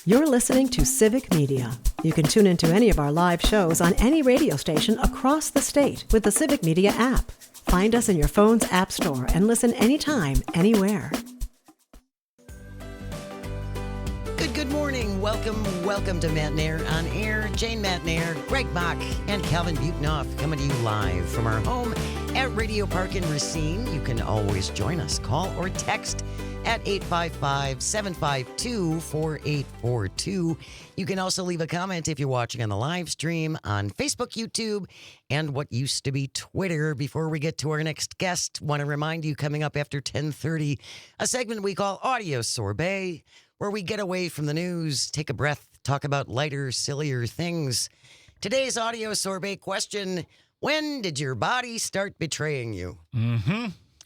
You're listening to Civic Media. You can tune into any of our live shows on any radio station across the state with the Civic Media app. Find us in your phone's app store and listen anytime, anywhere. Good morning. Welcome to Matt Nair on Air. Jane Matt Nair, Greg Bach, and Calvin Butenoff coming to you live from our home at Radio Park in Racine. You can always join us. Call or text at 855-752-4842. You can also leave a comment if you're watching on the live stream on Facebook, YouTube, and what used to be Twitter. Before we get to our next guest, want to remind you, coming up after 10:30, a segment we call Audio Sorbet, where we get away from the news, take a breath, talk about lighter, sillier things. Today's Audio Sorbet question: when did your body start betraying you?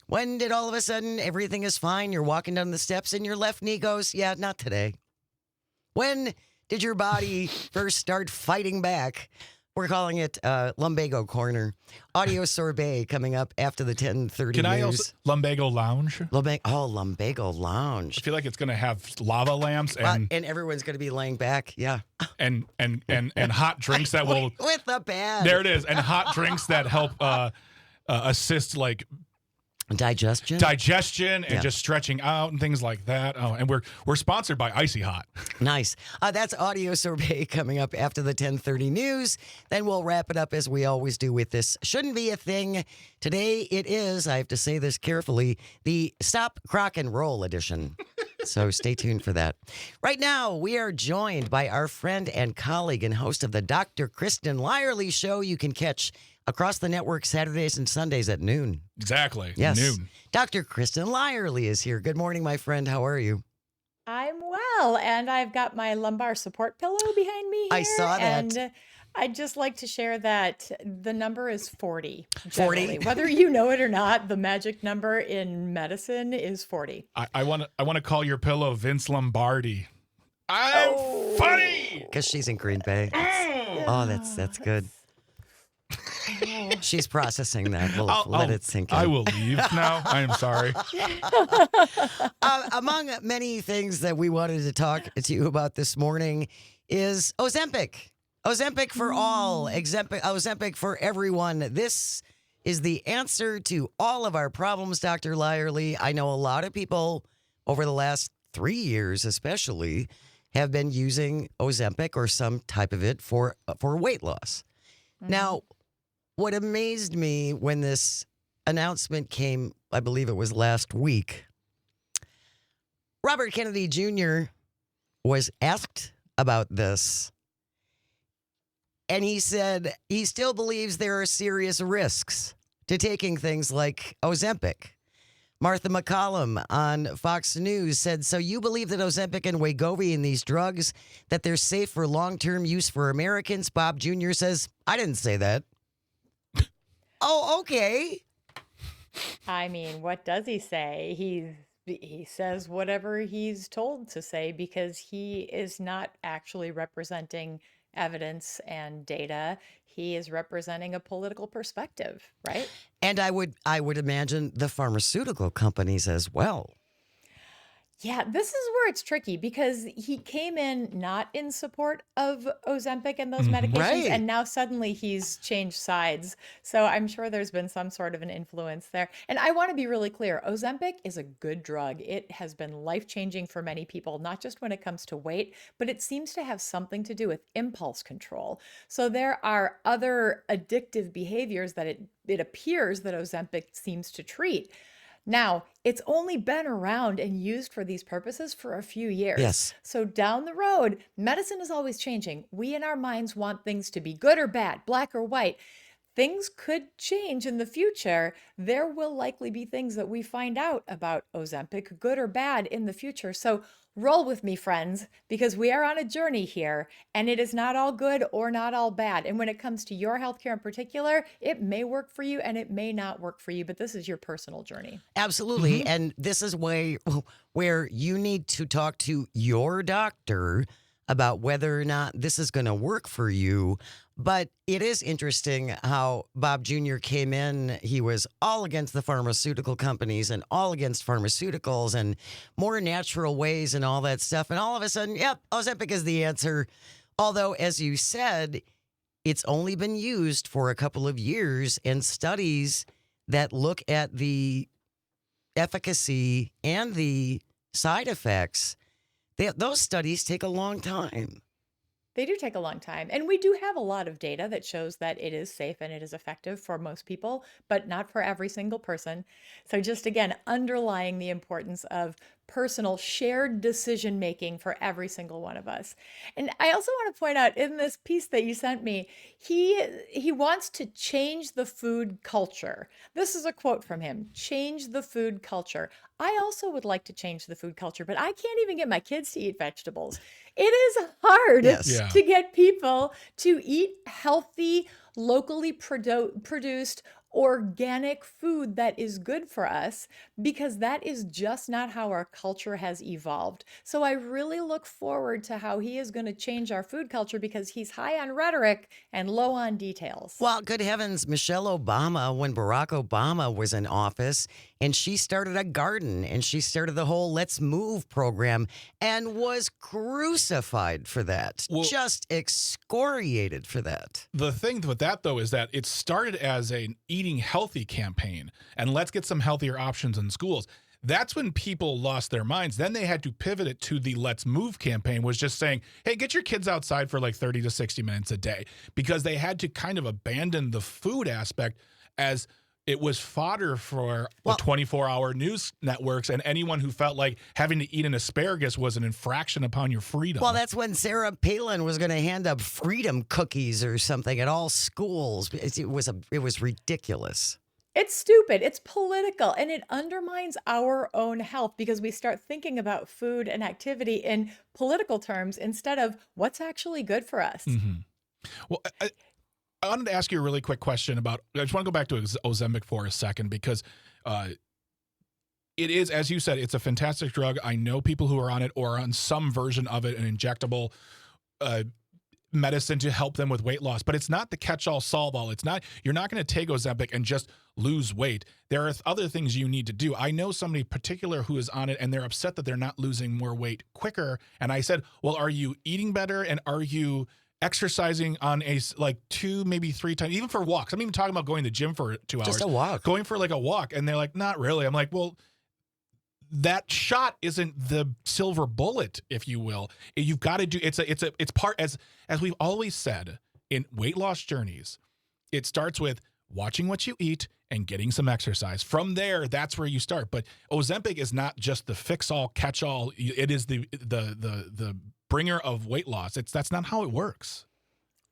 When did all of a sudden everything is fine, you're walking down the steps and your left knee goes, yeah, not today? When did your body first start fighting back? We're calling it Lumbago Corner. Audio Sorbet coming up after the 10:30 Can news. I also Lumbago Lounge? Lumbago Lounge. I feel like it's going to have lava lamps and everyone's going to be laying back. Yeah. and hot drinks that will with the band. There it is, and hot drinks that help assist like digestion and just stretching out and things like that. Oh, and we're sponsored by Icy Hot. Nice. That's Audio Sorbet coming up after the 10:30 news. Then we'll wrap it up as we always do with this Shouldn't Be a Thing. Today it is, I have to say this carefully, the Stop, Crock, and Roll edition. So stay tuned for that. Right now, we are joined by our friend and colleague and host of the Dr. Kristen Lyerly Show. You can catch across the network Saturdays and Sundays at noon. Exactly. Yes. Noon. Dr. Kristen Lyerly is here. Good morning, my friend. How are you? I'm well, and I've got my lumbar support pillow behind me here. I saw that. And I'd just like to share that the number is 40. 40? Whether you know it or not, the magic number in medicine is 40. I want to call your pillow Vince Lombardi. I'm funny. Because she's in Green Bay. Oh, that's good. She's processing that. We'll let it sink in. I will leave now. I am sorry. Among many things that we wanted to talk to you about this morning is Ozempic. Ozempic for all. Ozempic for everyone. This is the answer to all of our problems, Dr. Lyerly. I know a lot of people over the last 3 years especially have been using Ozempic or some type of it for weight loss. Now, what amazed me when this announcement came, I believe it was last week, Robert Kennedy Jr. was asked about this, and he said he still believes there are serious risks to taking things like Ozempic. Martha McCallum on Fox News said, so you believe that Ozempic and Wegovy and these drugs, that they're safe for long-term use for Americans? Bob Jr. says, I didn't say that. Oh, okay. I mean, what does he say? He says whatever he's told to say because he is not actually representing evidence and data. He is representing a political perspective, right? And I would imagine the pharmaceutical companies as well. Yeah, this is where it's tricky because he came in not in support of Ozempic and those medications, Right. and now suddenly he's changed sides. So I'm sure there's been some sort of an influence there. And I want to be really clear, Ozempic is a good drug. It has been life-changing for many people, not just when it comes to weight, but it seems to have something to do with impulse control. So there are other addictive behaviors that it appears that Ozempic seems to treat. Now, it's only been around and used for these purposes for a few years. Yes. So down the road, medicine is always changing. We in our minds want things to be good or bad, black or white. Things could change in the future. There will likely be things that we find out about Ozempic, good or bad, in the future. So roll with me, friends, because we are on a journey here, and it is not all good or not all bad. And when it comes to your healthcare in particular, it may work for you and it may not work for you, but this is your personal journey. Absolutely. And this is where you need to talk to your doctor about whether or not this is going to work for you. But it is interesting how Bob Jr. came in. He was all against the pharmaceutical companies and all against pharmaceuticals and more natural ways and all that stuff. And all of a sudden, yep, Ozempic is the answer. Although, as you said, it's only been used for a couple of years, and studies that look at the efficacy and the side effects, those studies take a long time. They do take a long time. And we do have a lot of data that shows that it is safe and it is effective for most people, but not for every single person. So just again, underlying the importance of personal shared decision making for every single one of us. And I also want to point out in this piece that you sent me, he wants to change the food culture. This is a quote from him: change the food culture. I also would like to change the food culture, but I can't even get my kids to eat vegetables. It is hard Yes. to get people to eat healthy, locally produced, organic food that is good for us, because that is just not how our culture has evolved. So I really look forward to how he is going to change our food culture, because he's high on rhetoric and low on details. Well, good heavens, Michelle Obama, when Barack Obama was in office, and she started a garden and she started the whole Let's Move program and was crucified for that, Well, just excoriated for that. the thing with that, though, is that it started as an eating healthy campaign and let's get some healthier options in schools. That's when people lost their minds. Then they had to pivot it to the Let's Move campaign, was just saying, hey, get your kids outside for like 30 to 60 minutes a day, because they had to kind of abandon the food aspect, as it was fodder for the 24-hour news networks and anyone who felt like having to eat an asparagus was an infraction upon your freedom. Well, that's when Sarah Palin was going to hand up freedom cookies or something at all schools. It was ridiculous. It's stupid. It's political, and it undermines our own health, because we start thinking about food and activity in political terms instead of what's actually good for us. Well, I wanted to ask you a really quick question about, I just want to go back to Ozempic for a second, because it is, as you said, it's a fantastic drug. I know people who are on it or on some version of it, an injectable medicine to help them with weight loss, but it's not the catch-all, solve-all. It's not, you're not going to take Ozempic and just lose weight. There are other things you need to do. I know somebody particular who is on it, and they're upset that they're not losing more weight quicker. And I said, well, are you eating better? And are you exercising on a like 2, maybe 3 times, even for walks? I'm even talking about going to the gym for 2 hours. Just a walk. Going for like a walk. And they're like, not really. I'm like, well, that shot isn't the silver bullet, if you will. You've got to do, it's part, as we've always said in weight loss journeys, it starts with watching what you eat and getting some exercise. From there, that's where you start. But Ozempic is not just the fix-all, catch-all. It is the bringer of weight loss. That's not how it works.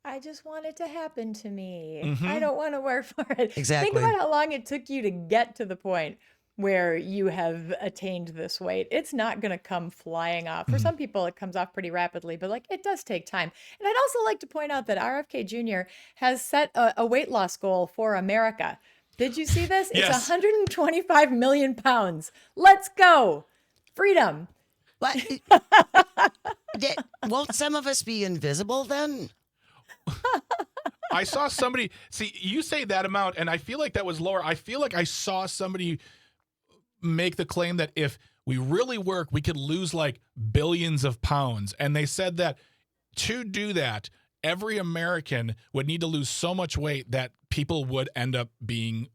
I just want it to happen to me. Mhm. I don't want to work for it. Exactly. Think about how long it took you to get to the point where you have attained this weight. It's not going to come flying off. For some people, it comes off pretty rapidly, but like it does take time. And I'd also like to point out that RFK Jr. has set a weight loss goal for America. Did you see this? Yes. It's 125 million pounds. Let's go. Freedom. But won't some of us be invisible then? I saw somebody, see, you say that amount, and I feel like that was lower. I feel like I saw somebody make the claim that if we really work, we could lose like billions of pounds. And they said that to do that, every American would need to lose so much weight that people would end up being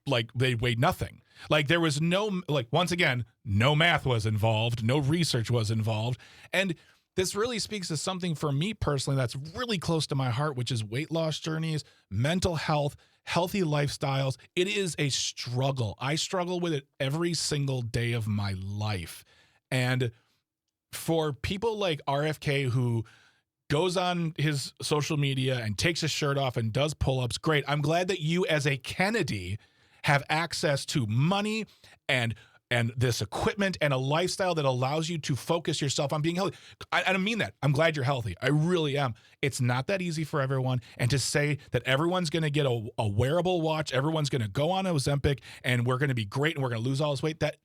like they weighed nothing. Like there was no, like once again, no math was involved, no research was involved. And this really speaks to something for me personally that's really close to my heart, which is weight loss journeys, mental health, healthy lifestyles. It is a struggle. I struggle with it every single day of my life. And for people like RFK, who goes on his social media and takes his shirt off and does pull-ups, great. I'm glad that you as a Kennedy have access to money and this equipment and a lifestyle that allows you to focus yourself on being healthy. I mean that. I'm glad you're healthy. I really am. It's not that easy for everyone. And to say that everyone's going to get a wearable watch, everyone's going to go on Ozempic, and we're going to be great and we're going to lose all this weight, that,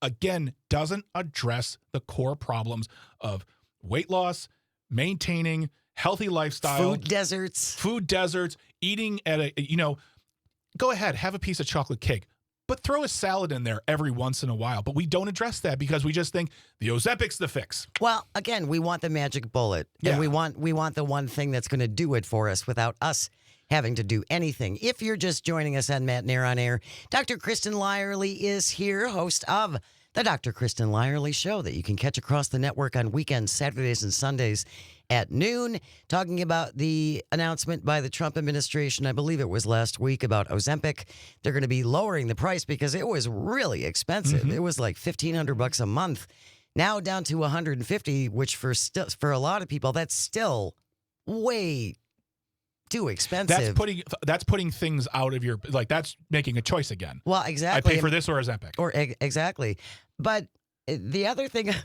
again, doesn't address the core problems of weight loss, maintaining healthy lifestyle, Food deserts. eating at go ahead, have a piece of chocolate cake, but throw a salad in there every once in a while. But we don't address that because we just think the Ozempic's the fix. Well, again, we want the magic bullet. Yeah. And we want the one thing that's going to do it for us without us having to do anything. If you're just joining us on Matt Nair on Air, Dr. Kristen Lyerly is here, host of the Dr. Kristen Lyerly Show that you can catch across the network on weekends, Saturdays and Sundays at noon, talking about the announcement by the Trump administration, I believe it was last week, about Ozempic. They're going to be lowering the price because it was really expensive. It was like $1,500 a month. Now down to $150, which for a lot of people, that's still way too expensive. That's putting things out of your, like, that's making a choice again. Well, exactly. I pay for this or Ozempic. Exactly. But the other thing,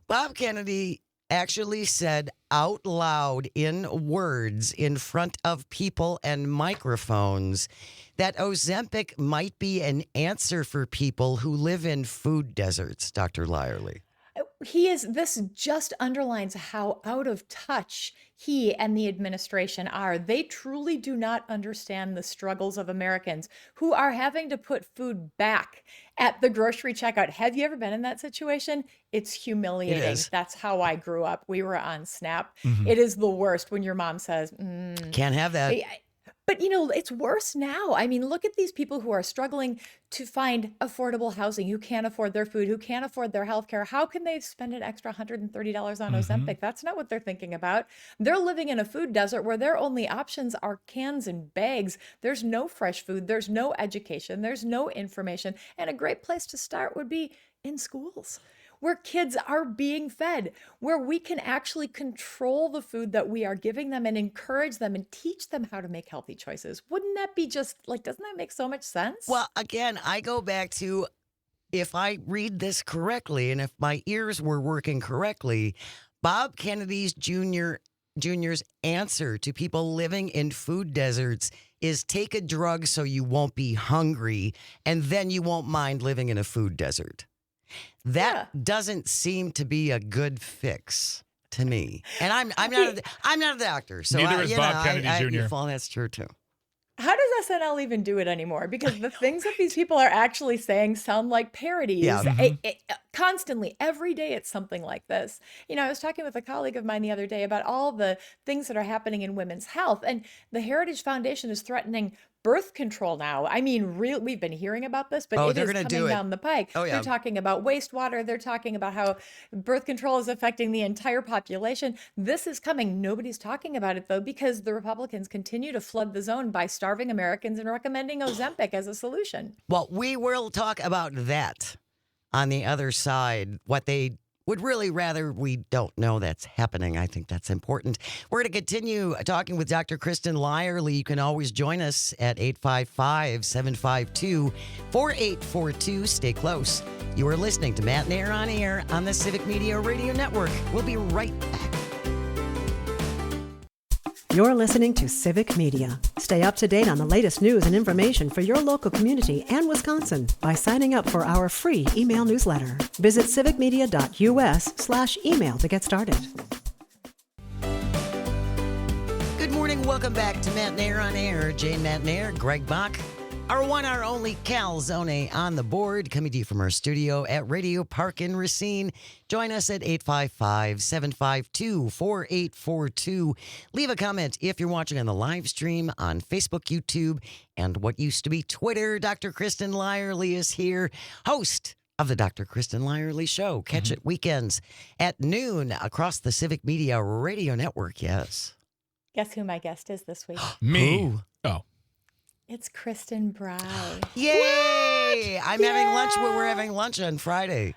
Bob Kennedy actually said out loud in words in front of people and microphones that Ozempic might be an answer for people who live in food deserts, Dr. Lyerly. This just underlines how out of touch he and the administration are. They truly do not understand the struggles of Americans who are having to put food back at the grocery checkout. Have you ever been in that situation? It's humiliating. It is. That's how I grew up. We were on SNAP. It is the worst when your mom says, Can't have that. But, it's worse now. I mean, look at these people who are struggling to find affordable housing, who can't afford their food, who can't afford their health care. How can they spend an extra $130 on Ozempic? That's not what they're thinking about. They're living in a food desert where their only options are cans and bags. There's no fresh food. There's no education. There's no information. And a great place to start would be in schools, where kids are being fed, where we can actually control the food that we are giving them and encourage them and teach them how to make healthy choices. Wouldn't that be just like, doesn't that make so much sense? Well, again, I go back to, if I read this correctly and if my ears were working correctly, Bob Kennedy's Jr.'s answer to people living in food deserts is take a drug so you won't be hungry and then you won't mind living in a food desert. That doesn't seem to be a good fix to me. And I'm not a doctor, so Neither is Bob Kennedy Jr. Well, that's true too. How does SNL even do it anymore? Because the things that these people are actually saying sound like parodies. Yeah. Constantly, every day, it's something like this. I was talking with a colleague of mine the other day about all the things that are happening in women's health, and the Heritage Foundation is threatening birth control now. I mean, we've been hearing about this, but it is coming down the pike. Oh, yeah. They're talking about wastewater. They're talking about how birth control is affecting the entire population. This is coming. Nobody's talking about it, though, because the Republicans continue to flood the zone by starving Americans and recommending Ozempic as a solution. Well, we will talk about that on the other side, what they would really rather we don't know that's happening. I think that's important. We're going to continue talking with Dr. Kristen Lyerly. You can always join us at 855-752-4842. Stay close. You are listening to Matt Nair on Air on the Civic Media Radio Network. We'll be right back. You're listening to Civic Media. Stay up to date on the latest news and information for your local community and Wisconsin by signing up for our free email newsletter. Visit civicmedia.us/email to get started. Good morning. Welcome back to Matt Nair on Air. Jane Matt Nair, Greg Bach. Our one, our only Calzone on the board, coming to you from our studio at Radio Park in Racine. Join us at 855-752-4842. Leave a comment if you're watching on the live stream on Facebook, YouTube, and what used to be Twitter. Dr. Kristen Lyerly is here, host of the Dr. Kristen Lyerly Show. Catch it weekends at noon across the Civic Media Radio Network, yes. Guess who my guest is this week? Me. Ooh. Oh. It's Kristen Bry. Yay! I'm having lunch. We're having lunch on Friday.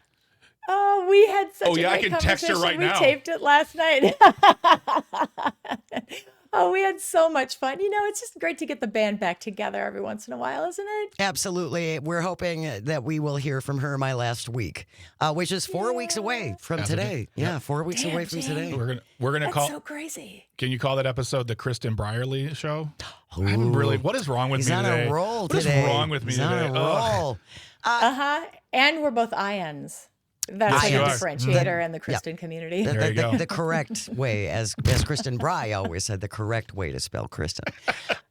Oh, we had such a I great can text her conversation. right now. We taped it last night. Oh, we had so much fun. It's just great to get the band back together every once in a while, isn't it? Absolutely. We're hoping that we will hear from her my last week, which is 4 weeks away from today. Yeah, 4 weeks away from today. We're gonna That's call. so crazy. Can you call that episode the Kristen Brierly Show? I haven't really. What is wrong with He's me on today? a roll What is today. wrong with me He's today? on a roll. And we're both INs. That's Yes, you like a are. differentiator in the Kristen community. There you go. The correct way, as Kristen Bry always said, the correct way to spell Kristen.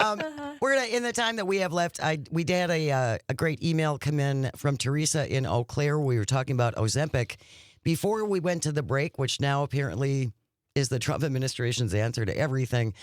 We're gonna, in the time that we have left, we had a great email come in from Teresa in Eau Claire. We were talking about Ozempic before we went to the break, which now apparently is the Trump administration's answer to everything.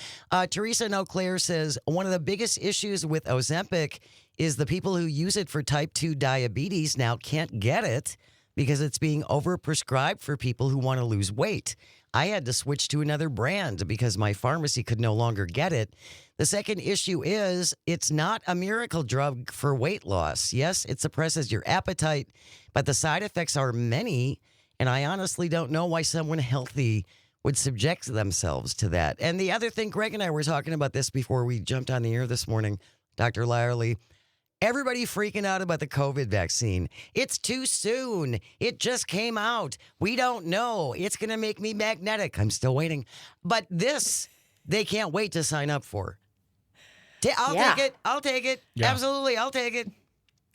Teresa in Eau Claire says one of the biggest issues with Ozempic is the people who use it for type 2 diabetes now can't get it because it's being overprescribed for people who want to lose weight. I had to switch to another brand because my pharmacy could no longer get it. The second issue is it's not a miracle drug for weight loss. Yes, it suppresses your appetite, but the side effects are many, and I honestly don't know why someone healthy would subject themselves to that. And the other thing, Greg and I were talking about this before we jumped on the air this morning, Dr. Lyerly. Everybody freaking out about the COVID vaccine. It's too soon. It just came out. We don't know. It's going to make me magnetic. I'm still waiting. But this, they can't wait to sign up for. I'll take it. I'll take it. Yeah. Absolutely. I'll take it.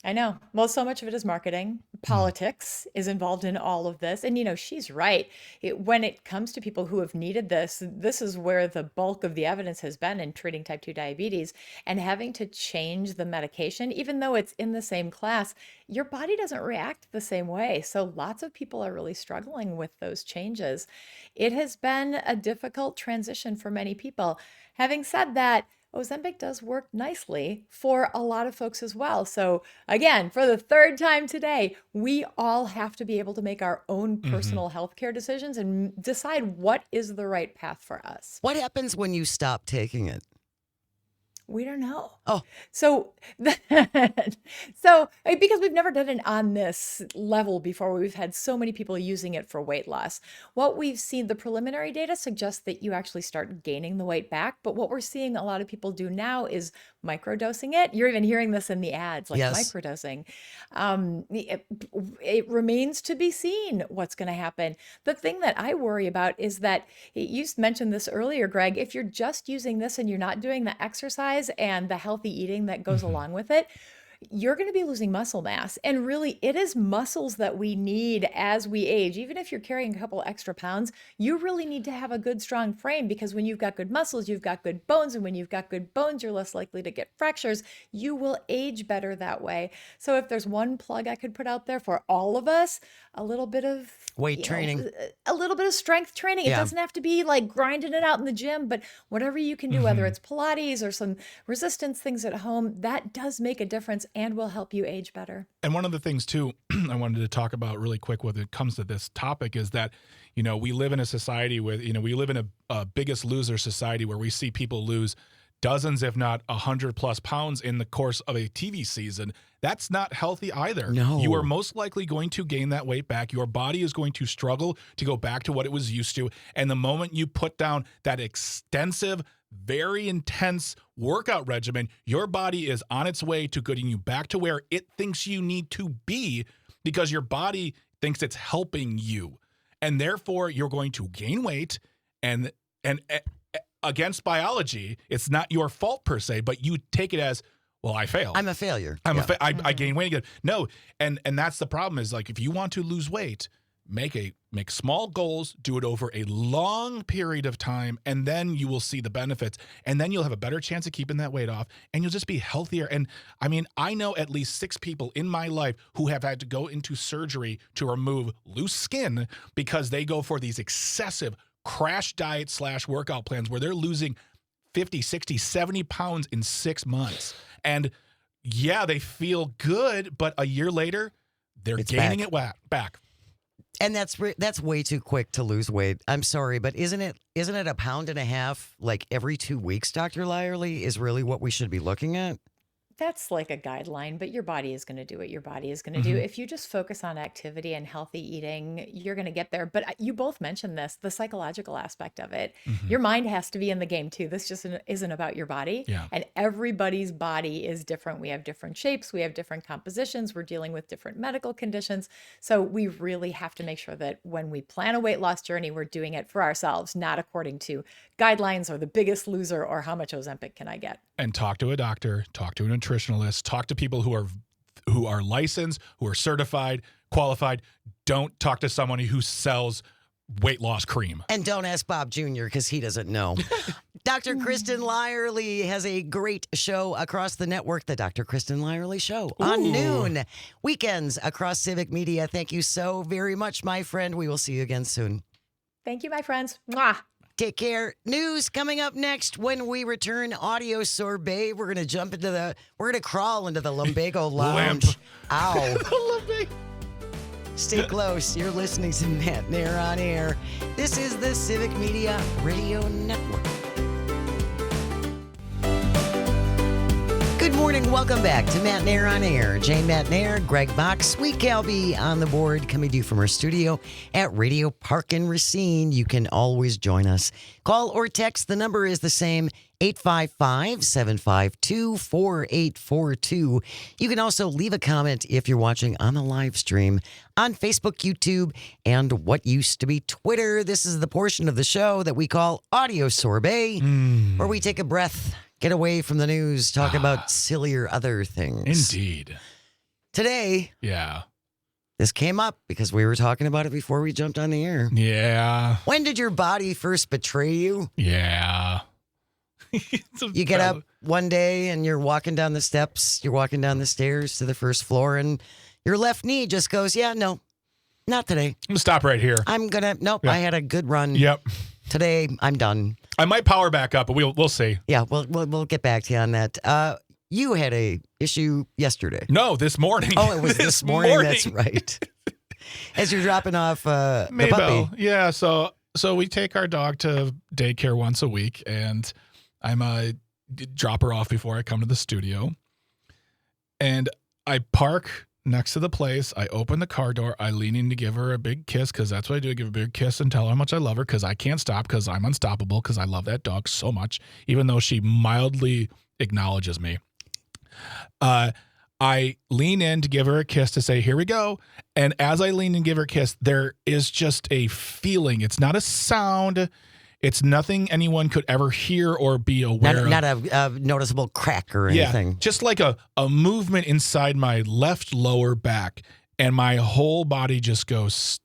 I know. Well, so much of it is marketing. Politics is involved in all of this. And, she's right. When it comes to people who have needed this, this is where the bulk of the evidence has been in treating type 2 diabetes. And having to change the medication, even though it's in the same class, your body doesn't react the same way. So lots of people are really struggling with those changes. It has been a difficult transition for many people. Having said that, Ozempic does work nicely for a lot of folks as well. So again, for the third time today, we all have to be able to make our own personal healthcare decisions and decide what is the right path for us. What happens when you stop taking it? We don't know. Oh. So because we've never done it on this level before, we've had so many people using it for weight loss. What we've seen, the preliminary data suggests that you actually start gaining the weight back. But what we're seeing a lot of people do now is microdosing it. You're even hearing this in the ads, like Yes. microdosing. It remains to be seen what's going to happen. The thing that I worry about is that you mentioned this earlier, Greg, if you're just using this and you're not doing the exercise and the healthy eating that goes along with it, you're going to be losing muscle mass. And really, it is muscles that we need as we age. Even if you're carrying a couple extra pounds, you really need to have a good, strong frame, because when you've got good muscles, you've got good bones. And when you've got good bones, you're less likely to get fractures. You will age better that way. So if there's one plug I could put out there for all of us, a little bit of Weight training. A little bit of strength training. It Yeah. doesn't have to be like grinding it out in the gym, but whatever you can do, whether it's Pilates or some resistance things at home, that does make a difference and will help you age better. And one of the things too, I wanted to talk about really quick when it comes to this topic is that, we live in a society with, we live in a biggest loser society where we see people lose dozens, if not 100 plus pounds in the course of a TV season. That's not healthy either. No. You are most likely going to gain that weight back. Your body is going to struggle to go back to what it was used to. And the moment you put down that extensive, very intense workout regimen, your body is on its way to getting you back to where it thinks you need to be, because your body thinks it's helping you. And therefore, you're going to gain weight, and against biology, it's not your fault per se, but you take it as, well, I failed. I'm a failure. I gain weight again. No, and that's the problem is, like, if you want to lose weight, make small goals, do it over a long period of time, and then you will see the benefits, and then you'll have a better chance of keeping that weight off, and you'll just be healthier. And I mean, I know at least 6 people in my life who have had to go into surgery to remove loose skin because they go for these excessive crash diet / workout plans where they're losing 50, 60, 70 pounds in 6 months. And yeah, they feel good, but a year later, they're gaining it back. And that's way too quick to lose weight. I'm sorry, but isn't it a pound and a half like every 2 weeks, Dr. Lyerly, is really what we should be looking at? That's like a guideline, but your body is going to do what your body is going to do. If you just focus on activity and healthy eating, you're going to get there. But you both mentioned this, the psychological aspect of it. Your mind has to be in the game too. This just isn't about your body. Yeah. And everybody's body is different. We have different shapes. We have different compositions. We're dealing with different medical conditions. So we really have to make sure that when we plan a weight loss journey, we're doing it for ourselves, not according to guidelines or the biggest loser or how much Ozempic can I get. And talk to a doctor, talk to a nutritionalist, talk to people who are licensed, who are certified. qualified. Don't talk to someone who sells weight loss cream. And don't ask Bob Jr. because he doesn't know. Dr. Kristen Lyerly has a great show across the network, the Dr. Kristen Lyerly Show, on noon. Weekends across Civic Media. Thank you so very much, my friend. We will see you again soon. Thank you, my friends. Mwah. Take care. News coming up next when we return. Audio sorbet. We're going to crawl into the lumbago lounge. Ow. Stay close. You're listening to Matt Nair on Air. This is the Civic Media Radio Network. Good morning. Welcome back to Matt Nair on Air. Jane Matt Nair, Greg Box, Sweet Calby on the board, coming to you from our studio at Radio Park in Racine. You can always join us. Call or text. The number is the same, 855-752-4842. You can also leave a comment if you're watching on the live stream on Facebook, YouTube, and what used to be Twitter. This is the portion of the show that we call Audio Sorbet, where we take a breath, get away from the news, talk about sillier other things. Indeed. Today, this came up because we were talking about it before we jumped on the air. Yeah. When did your body first betray you? Yeah. You get up one day and you're walking down the steps, you're walking down the stairs to the first floor, and your left knee just goes, no, not today. I'm going to stop right here. Nope, I had a good run. Yep. Today, I'm done. I might power back up, but we'll see. Yeah, we'll get back to you on that. You had a issue yesterday. No, this morning. Oh, it was this morning. That's right. As you're dropping off the Maybell. puppy. Yeah, so we take our dog to daycare once a week, and I'm drop her off before I come to the studio. And I park next to the place. I open the car door. I lean in to give her a big kiss because that's what I do. I give her a big kiss and tell her how much I love her because I can't stop because I'm unstoppable because I love that dog so much, even though she mildly acknowledges me. I lean in to give her a kiss to say, here we go. And as I lean in and give her a kiss, there is just a feeling. It's not a sound. It's nothing anyone could ever hear or be aware of. Not a noticeable crack or anything. Yeah, just like a movement inside my left lower back, and my whole body just goes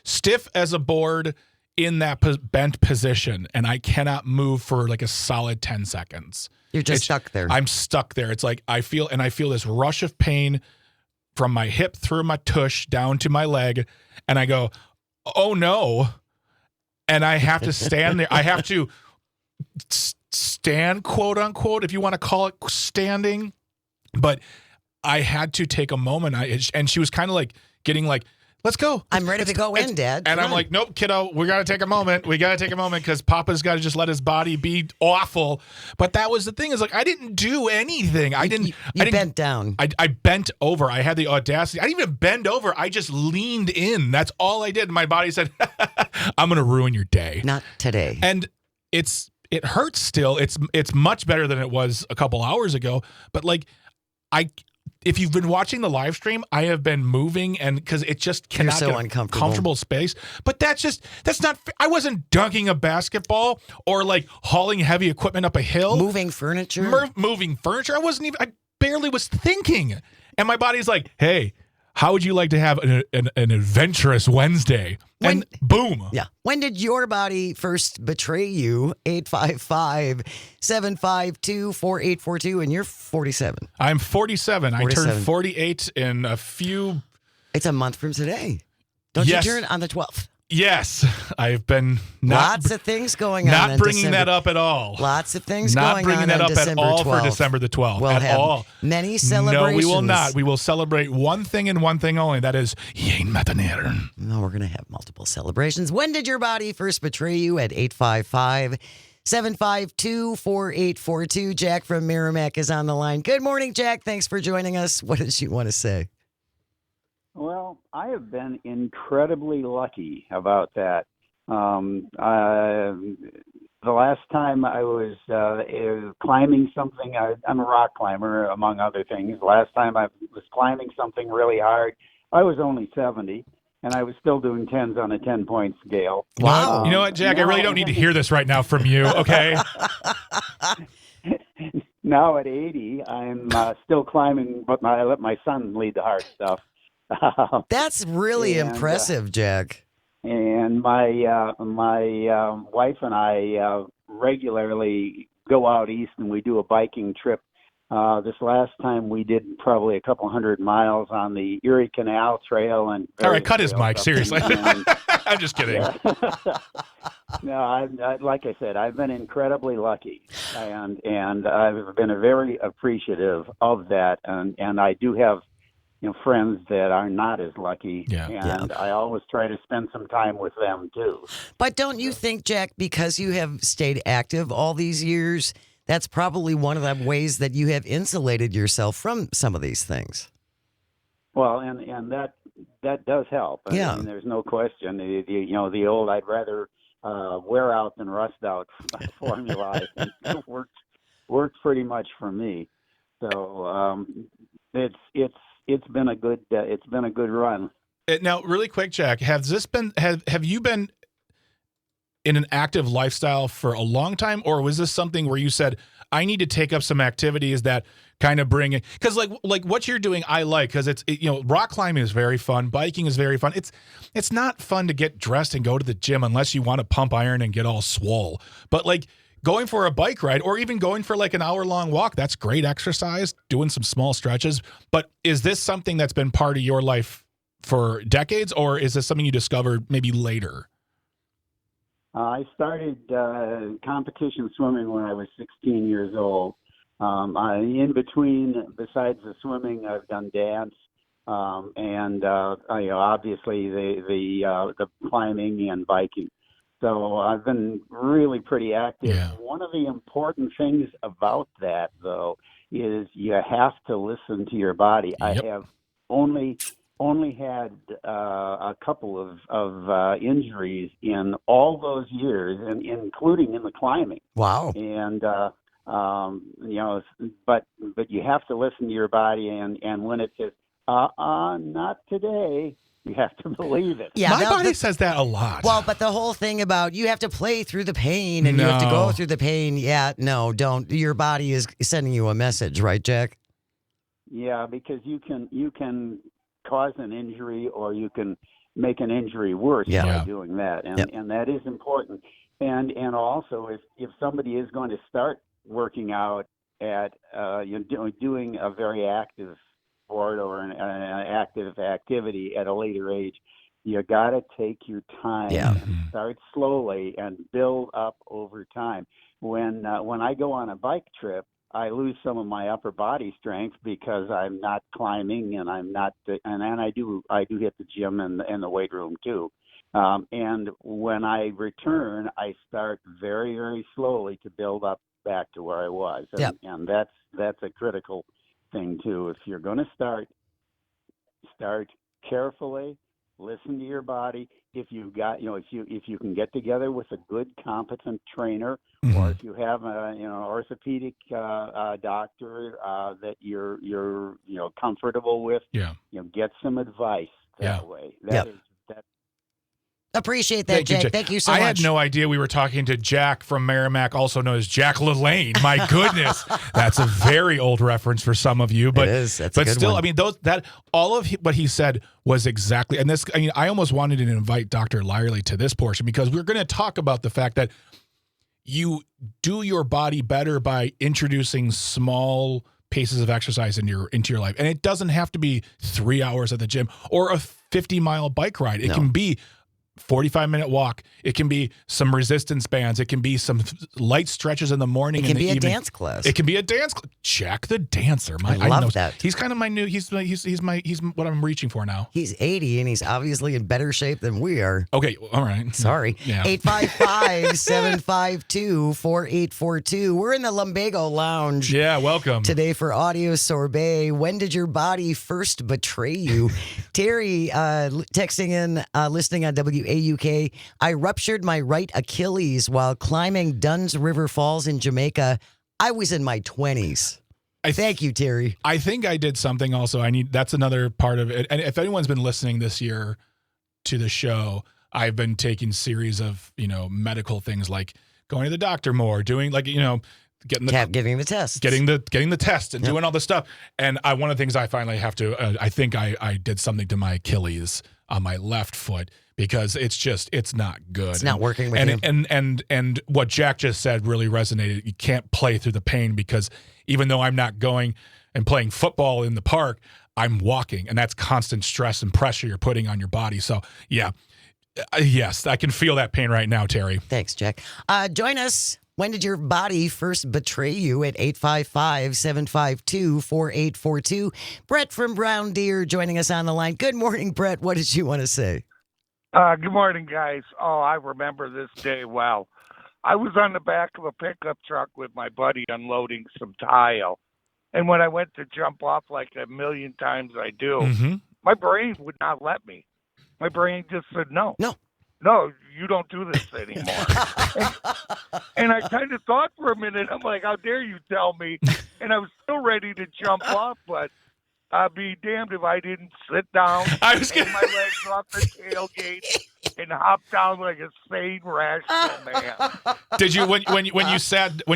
stiff as a board in that bent position, and I cannot move for like a solid 10 seconds. You're just stuck there. I'm stuck there. It's like I feel this rush of pain from my hip through my tush down to my leg, and I go, oh no. And I have to stand there. I have to stand, quote unquote, if you want to call it standing. But I had to take a moment. And she was kind of like getting like, let's go. I'm ready to go in, Dad. And I'm like, nope, kiddo, we got to take a moment. We got to take a moment because Papa's got to just let his body be awful. But that was the thing is like, I didn't do anything. I didn't bent down. I bent over. I had the audacity. I didn't even bend over. I just leaned in. That's all I did. My body said, I'm going to ruin your day. Not today. And it hurts still. It's much better than it was a couple hours ago. But like, if you've been watching the live stream, I have been moving and because it just cannot You're so get uncomfortable. Comfortable space. But that's not, I wasn't dunking a basketball or like hauling heavy equipment up a hill. Moving furniture. Moving furniture. I barely was thinking. And my body's like, hey, how would you like to have an adventurous Wednesday? And boom. Yeah. When did your body first betray you? 855-752-4842. And you're 47. I'm 47. I turned 48 in a few. It's a month from today. Don't you turn on the 12th? Yes. I've been lots of things going on. Not bringing that up at all. Lots of things going on. Not bringing that up December at all 12th. For December the 12th. We'll have many celebrations. No, we will not. We will celebrate one thing and one thing only. That is, Jane Matt Nair. No, we're going to have multiple celebrations. When did your body first betray you? At 855-752-4842. Jack from Merrimack is on the line. Good morning, Jack. Thanks for joining us. What does you want to say? Well, I have been incredibly lucky about that. The last time I was climbing something, I'm a rock climber, among other things. Last time I was climbing something really hard, I was only 70, and I was still doing 10s on a 10-point scale. Wow. You know what, Jack? I really don't need to hear this right now from you, okay? Now at 80, I'm still climbing, but I let my son lead the hard stuff. That's really And, impressive, Jack. And my wife and I regularly go out east and we do a biking trip. This last time we did probably a couple 100 miles on the Erie Canal Trail and All right, cut his trails mic. up Seriously. in- I'm just kidding. Yeah. No, like I said, I've been incredibly lucky, and I've been very appreciative of that, and I do have friends that are not as lucky, Yeah. and I always try to spend some time with them too. But don't you think, Jack, because you have stayed active all these years, that's probably one of the ways that you have insulated yourself from some of these things? Well, and that does help. Yeah. I mean, there's no question. The old "I'd rather wear out than rust out" formula I think worked pretty much for me. So it's been a good run. Now, really quick, Jack, have you been in an active lifestyle for a long time, or was this something where you said, I need to take up some activities that kind of bring it? Because like what you're doing, I like, because rock climbing is very fun. Biking is very fun. It's not fun to get dressed and go to the gym unless you want to pump iron and get all swole. But like going for a bike ride or even going for like an hour-long walk, that's great exercise, doing some small stretches. But is this something that's been part of your life for decades, or is this something you discovered maybe later? I started competition swimming when I was 16 years old. In between, besides the swimming, I've done dance, and obviously the climbing and biking. So I've been really pretty active. Yeah. One of the important things about that, though, is you have to listen to your body. Yep. I have only had a couple of injuries in all those years, and including in the climbing. Wow. And but you have to listen to your body, and when it says not today, you have to believe it. Yeah, My body says that a lot. Well, but the whole thing about you have to play through the pain and you have to go through the pain. Yeah, no, don't. Your body is sending you a message, right, Jack? Yeah, because you can cause an injury, or you can make an injury worse by doing that, and that is important. And also, if somebody is going to start working out at doing a very active sport or an active activity at a later age, you got to take your time and start slowly and build up over time. When I go on a bike trip, I lose some of my upper body strength because I'm not climbing, and I'm not, and I do hit the gym and the weight room too. And when I return, I start very, very slowly to build up back to where I was, and that's a critical thing too. If you're going to start carefully, listen to your body. If you got, if you can get together with a good, competent trainer, or if you have an orthopedic doctor that you're comfortable with, get some advice that way. That is. Appreciate that, Jack. Thank you so much. I had no idea we were talking to Jack from Merrimack, also known as Jack LaLanne. My goodness, that's a very old reference for some of you, but it is. That's but a good still, one. I mean, all of what he said was exactly. And this, I mean, I almost wanted to invite Dr. Lyerly to this portion because we're going to talk about the fact that you do your body better by introducing small paces of exercise into your life, and it doesn't have to be 3 hours at the gym or a 50-mile bike ride. It can be 45-minute walk. It can be some resistance bands. It can be some light stretches in the morning. It can and the be a evening. dance class. It can be a dance class. Jack the dancer. I love that. He's kind of my new. He's what I'm reaching for now. He's 80 and he's obviously in better shape than we are. Okay, all right. Sorry. Yeah. 855-752-4842. We're in the Lumbago Lounge. Yeah, welcome. Today for Audio Sorbet. When did your body first betray you? Terry texting in, listening on WAUK. I ruptured my right Achilles while climbing Dunn's River Falls in Jamaica. I was in my 20s. Thank you, Terry. I think I did something also. That's another part of it. And if anyone's been listening this year to the show, I've been taking series of, medical things like going to the doctor more, doing getting the test, getting the test, and doing all this stuff. And one of the things I finally have to, I think I did something to my Achilles on my left foot because it's not good. It's not working with you. And what Jack just said really resonated. You can't play through the pain because even though I'm not going and playing football in the park, I'm walking, and that's constant stress and pressure you're putting on your body. So yeah. Yes, I can feel that pain right now, Terry. Thanks, Jack. Join us. When did your body first betray you at 855-752-4842? Brett from Brown Deer joining us on the line. Good morning, Brett. What did you want to say? Good morning, guys. Oh, I remember this day well. I was on the back of a pickup truck with my buddy unloading some tile. And when I went to jump off like a million times I do, my brain would not let me. My brain just said, no, you don't do this anymore. and I kind of thought for a minute, I'm like, how dare you tell me? And I was still ready to jump off, but I'd be damned if I didn't sit down, take my legs off the tailgate, and hop down like a sane, rational man. Did you when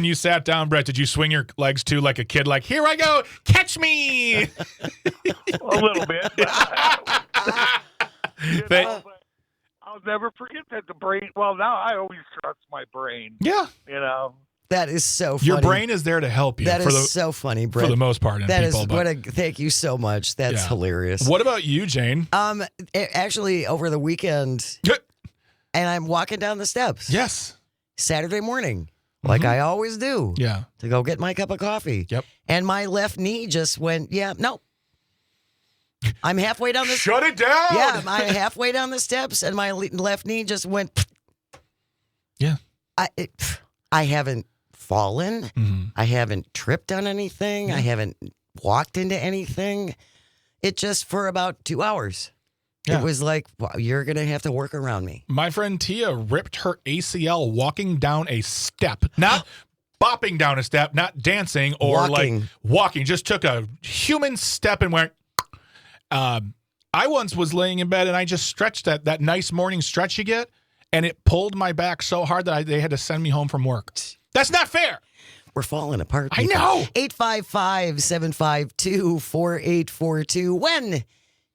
you sat down, Brett? Did you swing your legs too like a kid? Like, here I go, catch me. A little bit. But I'll never forget that the brain. Well, now I always trust my brain. Yeah, that is so funny. Your brain is there to help you. That is so funny, Brett. For the most part, Thank you so much. That's hilarious. What about you, Jane? Actually, over the weekend, and I'm walking down the steps. Yes, Saturday morning, like I always do. Yeah, to go get my cup of coffee. Yep, and my left knee just went. Yeah, no. I'm halfway down the steps. Shut it down. Yeah, I'm halfway down the steps, and my left knee just went. Yeah. I haven't fallen. I haven't tripped on anything. I haven't walked into anything. It just for about 2 hours. It was like, well, you're going to have to work around me. My friend Tia ripped her ACL walking down a step. Not bopping down a step, not dancing or walking. Just took a human step and went. I once was laying in bed and I just stretched that nice morning stretch you get, and it pulled my back so hard that they had to send me home from work. That's not fair. We're falling apart. People. I know. 855-752-4842. When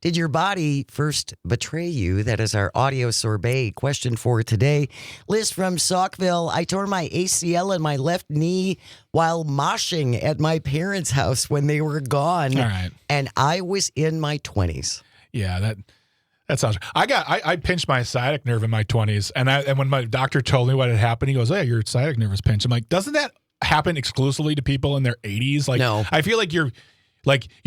did your body first betray you? That is our audio sorbet question for today. Liz from Saukville. I tore my ACL in my left knee while moshing at my parents' house when they were gone. All right. And I was in my 20s. Yeah, that sounds. I pinched my sciatic nerve in my 20s, and when my doctor told me what had happened, he goes, "Hey, your sciatic nerve is pinched." I'm like, doesn't that happen exclusively to people in their 80s? Like, no. I feel like your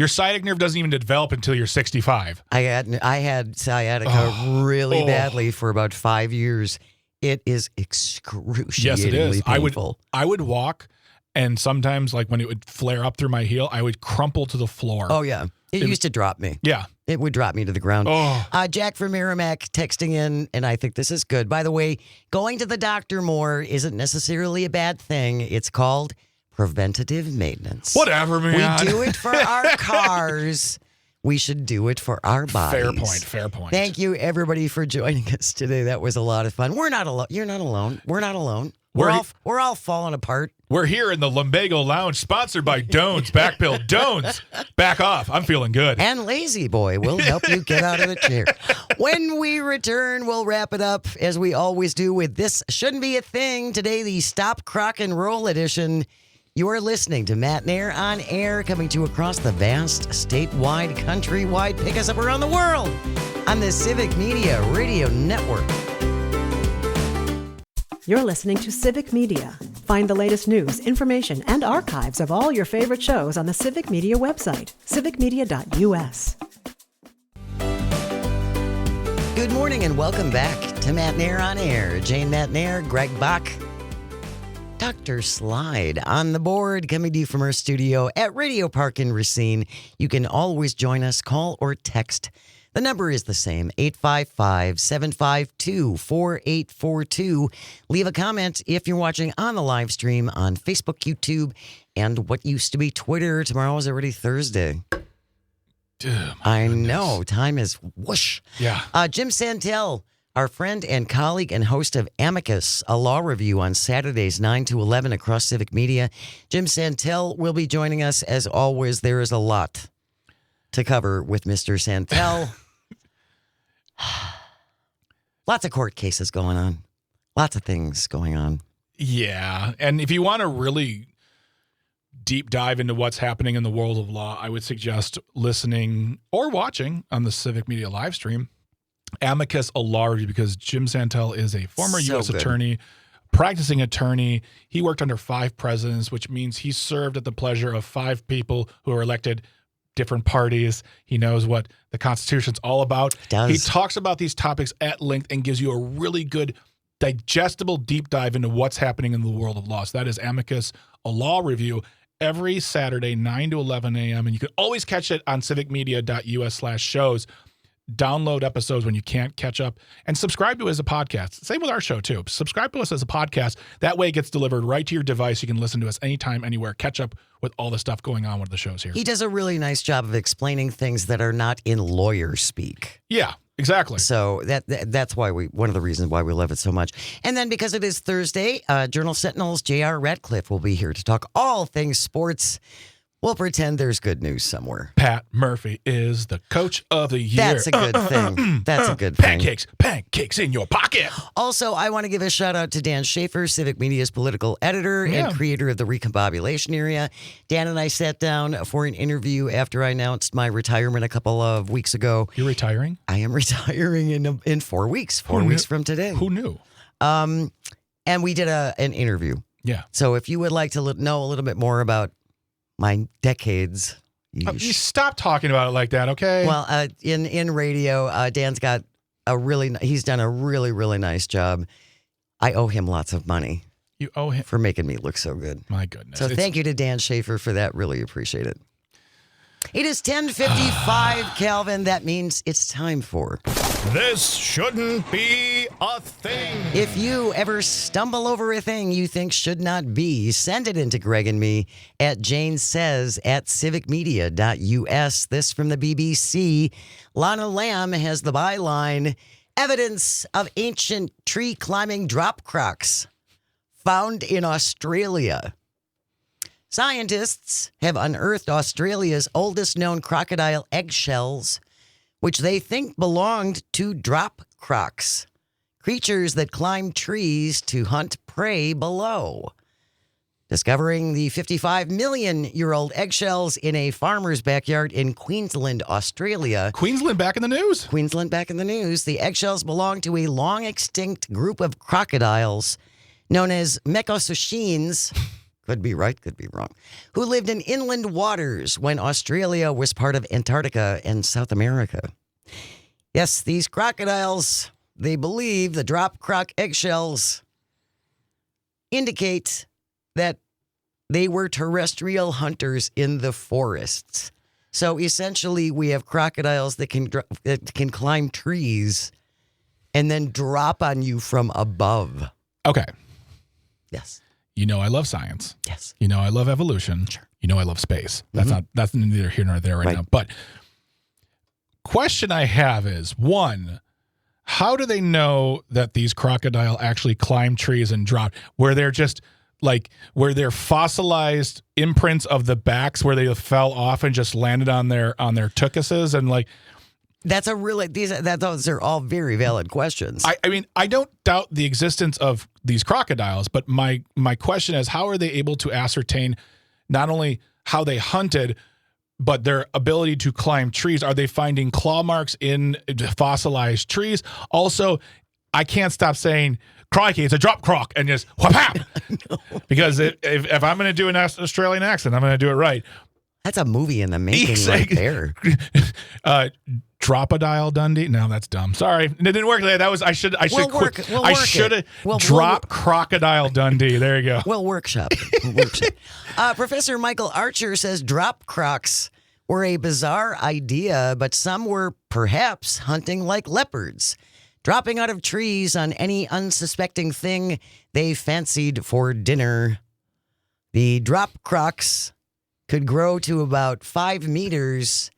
sciatic nerve doesn't even develop until you're 65. I had sciatica really badly for about 5 years. It is excruciatingly yes, it is. painful. I would walk, and sometimes, like when it would flare up through my heel, I would crumple to the floor. Oh yeah, it used to drop me. Yeah. It would drop me to the ground. Oh. Jack from Merrimack texting in, and I think this is good. By the way, going to the doctor more isn't necessarily a bad thing. It's called preventative maintenance. Whatever, man. We do it for our cars. We should do it for our bodies. Fair point. Thank you, everybody, for joining us today. That was a lot of fun. We're not alone. You're not alone. We're not alone. We're all falling apart. We're here in the Lumbago Lounge, sponsored by Doan's Back Pill. Doan's, back off. I'm feeling good. And Lazy Boy will help you get out of the chair. When we return, we'll wrap it up, as we always do, with This Shouldn't Be a Thing. Today, the Stop Crock and Roll edition. You are listening to Matt Nair on air, coming to you across the vast, statewide, countrywide, pick us up around the world on the Civic Media Radio Network. You're listening to Civic Media. Find the latest news, information, and archives of all your favorite shows on the Civic Media website, civicmedia.us. Good morning and welcome back to Matt Nair on air. Jane Matt Nair, Greg Bach, Dr. Slide on the board, coming to you from our studio at Radio Park in Racine. You can always join us, call or text. The number is the same, 855-752-4842. Leave a comment if you're watching on the live stream on Facebook, YouTube, and what used to be Twitter. Tomorrow is already Thursday. Dude, I know. Time is whoosh. Yeah. Jim Santel, our friend and colleague and host of Amicus, a law review on Saturdays 9 to 11 across Civic Media. Jim Santel will be joining us. As always, there is a lot to cover with Mr. Santel. Lots of court cases going on. Lots of things going on. Yeah. And if you want to really deep dive into what's happening in the world of law, I would suggest listening or watching on the Civic Media live stream Amicus, a law review, because Jim Santel is a former So U.S. good. attorney, practicing attorney. He worked under 5 presidents, which means he served at the pleasure of 5 people who were elected different parties. He knows what the Constitution's all about. Does. He talks about these topics at length and gives you a really good digestible deep dive into what's happening in the world of law. So that is Amicus, a law review, every Saturday, 9 to 11 a.m. And you can always catch it on civicmedia.us/shows. Download episodes when you can't catch up and subscribe to it as a podcast. Same with our show, too. Subscribe to us as a podcast. That way it gets delivered right to your device. You can listen to us anytime, anywhere. Catch up with all the stuff going on with the shows here. He does a really nice job of explaining things that are not in lawyer speak. Yeah, exactly. So that's why one of the reasons why we love it so much. And then because it is Thursday, Journal Sentinel's J.R. Ratcliffe will be here to talk all things sports. We'll pretend there's good news somewhere. Pat Murphy is the coach of the year. That's a good thing. That's a good thing. Pancakes in your pocket. Also, I want to give a shout out to Dan Schaefer, Civic Media's political editor and creator of the Recombobulation Area. Dan and I sat down for an interview after I announced my retirement a couple of weeks ago. You're retiring? I am retiring in 4 weeks. 4 weeks from today. Who knew? And we did an interview. Yeah. So if you would like to know a little bit more about my decades. You stop talking about it like that, okay? Well, in radio, Dan's got he's done a really, really nice job. I owe him lots of money. You owe him. For making me look so good. My goodness. So thank you to Dan Schaefer for that. Really appreciate it. It is 10:55, Calvin. That means it's time for This Shouldn't Be a Thing. If you ever stumble over a thing you think should not be, send it into Greg and me at janesays@civicmedia.us. This from the BBC. Lana Lamb has the byline, evidence of ancient tree climbing drop crocs found in Australia. Scientists have unearthed Australia's oldest known crocodile eggshells, which they think belonged to drop crocs, creatures that climb trees to hunt prey below. Discovering the 55-million-year-old eggshells in a farmer's backyard in Queensland, Australia. Queensland back in the news. Queensland back in the news. The eggshells belong to a long-extinct group of crocodiles known as Mekosuchines. Could be right, could be wrong. Who lived in inland waters when Australia was part of Antarctica and South America. Yes, these crocodiles, they believe the drop croc eggshells indicate that they were terrestrial hunters in the forests. So essentially, we have crocodiles that can climb trees and then drop on you from above. Okay. Yes. You know I love science. Yes. You know I love evolution. Sure. You know I love space. That's neither here nor there right now. But question I have is, one, how do they know that these crocodile actually climb trees and drop? Where they're just where they're fossilized imprints of the backs where they fell off and just landed on their tuchuses and That's a really those are all very valid questions. I mean, I don't doubt the existence of these crocodiles, but my question is, how are they able to ascertain not only how they hunted, but their ability to climb trees? Are they finding claw marks in fossilized trees? Also, I can't stop saying, crikey, it's a drop croc, and just whap. Because if I'm going to do an Australian accent, I'm going to do it right. That's a movie in the making right there. Dropodile Dundee. No, that's dumb. Sorry, it didn't work. I should have drop Crocodile Dundee. There you go. Well, workshop. Professor Michael Archer says drop crocs were a bizarre idea, but some were perhaps hunting like leopards, dropping out of trees on any unsuspecting thing they fancied for dinner. The drop crocs could grow to about 5 meters.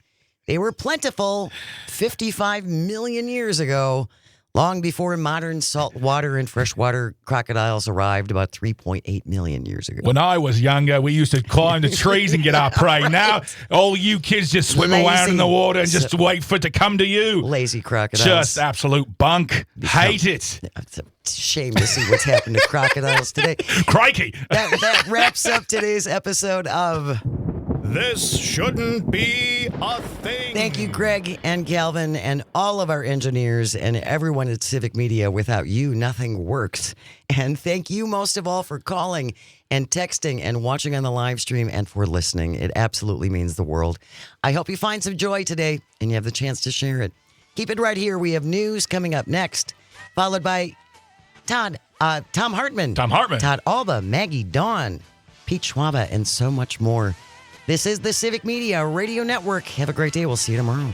They were plentiful 55 million years ago, Long before modern saltwater and freshwater crocodiles arrived about 3.8 million years ago. When I was younger, we used to climb the trees and get our prey. Now, all you kids just swim around in the water and just wait for it to come to you. Lazy crocodiles. Just absolute bunk. Hate it. It's a shame to see what's happened to crocodiles today. Crikey. That wraps up today's episode of This Shouldn't Be a Thing. Thank you, Greg and Calvin, and all of our engineers and everyone at Civic Media. Without you, nothing works. And thank you most of all for calling and texting and watching on the live stream and for listening. It absolutely means the world. I hope you find some joy today and you have the chance to share it. Keep it right here. We have news coming up next, followed by Tom Hartman. Todd Alba, Maggie Dawn, Pete Schwaba, and so much more. This is the Civic Media Radio Network. Have a great day. We'll see you tomorrow.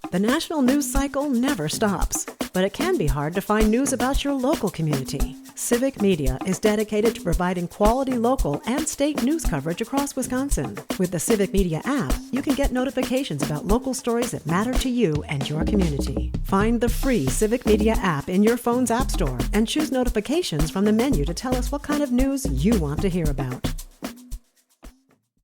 The national news cycle never stops, but it can be hard to find news about your local community. Civic Media is dedicated to providing quality local and state news coverage across Wisconsin. With the Civic Media app, you can get notifications about local stories that matter to you and your community. Find the free Civic Media app in your phone's app store and choose notifications from the menu to tell us what kind of news you want to hear about.